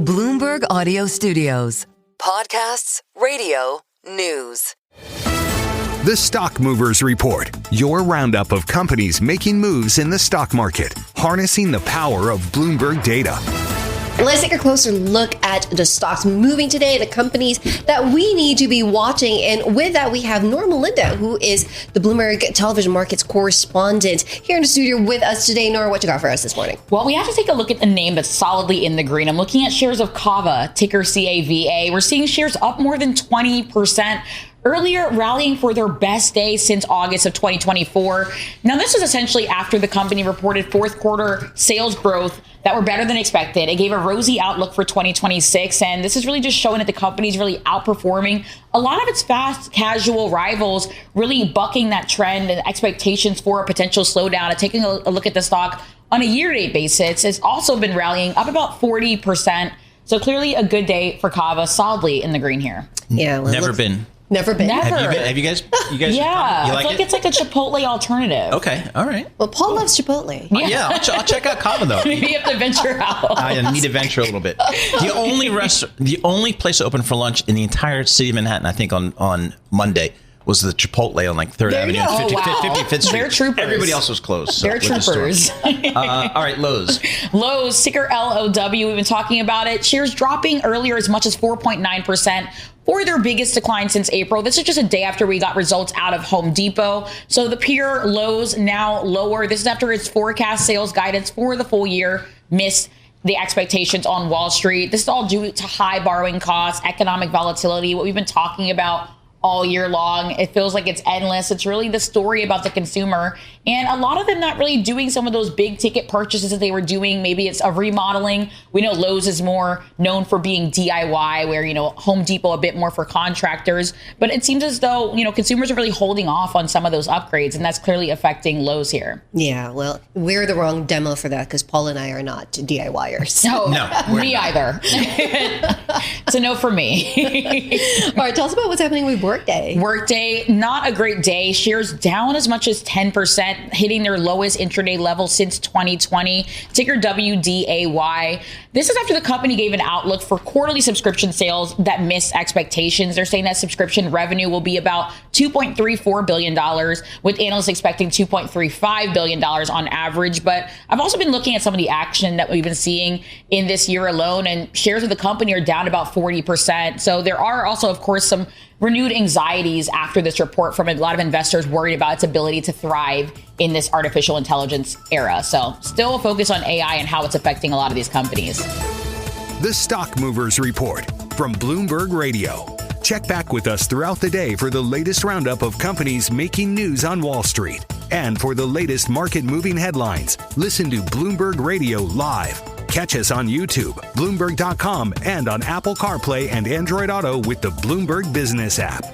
Bloomberg Audio Studios. Podcasts, radio, news. The Stock Movers Report, your roundup of companies making moves in the stock market, harnessing the power of Bloomberg data. Let's take a closer look at the stocks moving today, the companies that we need to be watching. And with that, we have Nora Melinda, who is the Bloomberg Television Markets correspondent, here in the studio with us today. Nora, what you got for us this morning? Well, we have to take a look at the name that's solidly in the green. I'm looking at shares of Cava, ticker CAVA. We're seeing shares up more than 20%. Earlier, rallying for their best day since August of 2024. Now, this was essentially after the company reported fourth quarter sales growth that were better than expected. It gave a rosy outlook for 2026, and this is really just showing that the company's really outperforming a lot of its fast casual rivals, really bucking that trend and expectations for a potential slowdown. And taking a look at the stock on a year-to-date basis, it's also been rallying up about 40%. So clearly a good day for Cava, solidly in the green here. Yeah, well, Never been. Never been. Never. Have you guys? Yeah, you I like feel like it's like a Chipotle alternative. Okay, all right. Well, Paul loves Chipotle. Yeah, I'll check out Cava though. Maybe you have to venture out. I need to venture a little bit. The only place open for lunch in the entire city of Manhattan, I think, on Monday was the Chipotle on like 3rd Avenue and 55th Street. They're troopers. Everybody else was closed. So They're troopers. all right, Lowe's. Lowe's, ticker LOW. We've been talking about it. Shares dropping earlier as much as 4.9%. For their biggest decline since April. This is just a day after we got results out of Home Depot. So the peer Lowe's now lower. This is after its forecast sales guidance for the full year missed the expectations on Wall Street. This is all due to high borrowing costs, economic volatility, what we've been talking about all year long. It feels like it's endless. It's really the story about the consumer, and a lot of them not really doing some of those big ticket purchases that they were doing. Maybe it's a remodeling. We know Lowe's is more known for being DIY, where, Home Depot a bit more for contractors. But it seems as though, consumers are really holding off on some of those upgrades, and that's clearly affecting Lowe's here. Yeah, well, we're the wrong demo for that because Paul and I are not DIYers. No, me either. It's a no for me. All right, tell us about what's happening with Workday. Workday, not a great day. Shares down as much as 10%, hitting their lowest intraday level since 2020. Ticker WDAY. This is after the company gave an outlook for quarterly subscription sales that missed expectations. They're saying that subscription revenue will be about $2.34 billion, with analysts expecting $2.35 billion on average. But I've also been looking at some of the action that we've been seeing in this year alone, and shares of the company are down about 40%. So there are also, of course, some renewed anxieties after this report from a lot of investors worried about its ability to thrive in this artificial intelligence era. So still a focus on AI and how it's affecting a lot of these companies. The Stock Movers Report from Bloomberg Radio. Check back with us throughout the day for the latest roundup of companies making news on Wall Street. And for the latest market-moving headlines, listen to Bloomberg Radio live. Catch us on YouTube, Bloomberg.com, and on Apple CarPlay and Android Auto with the Bloomberg Business app.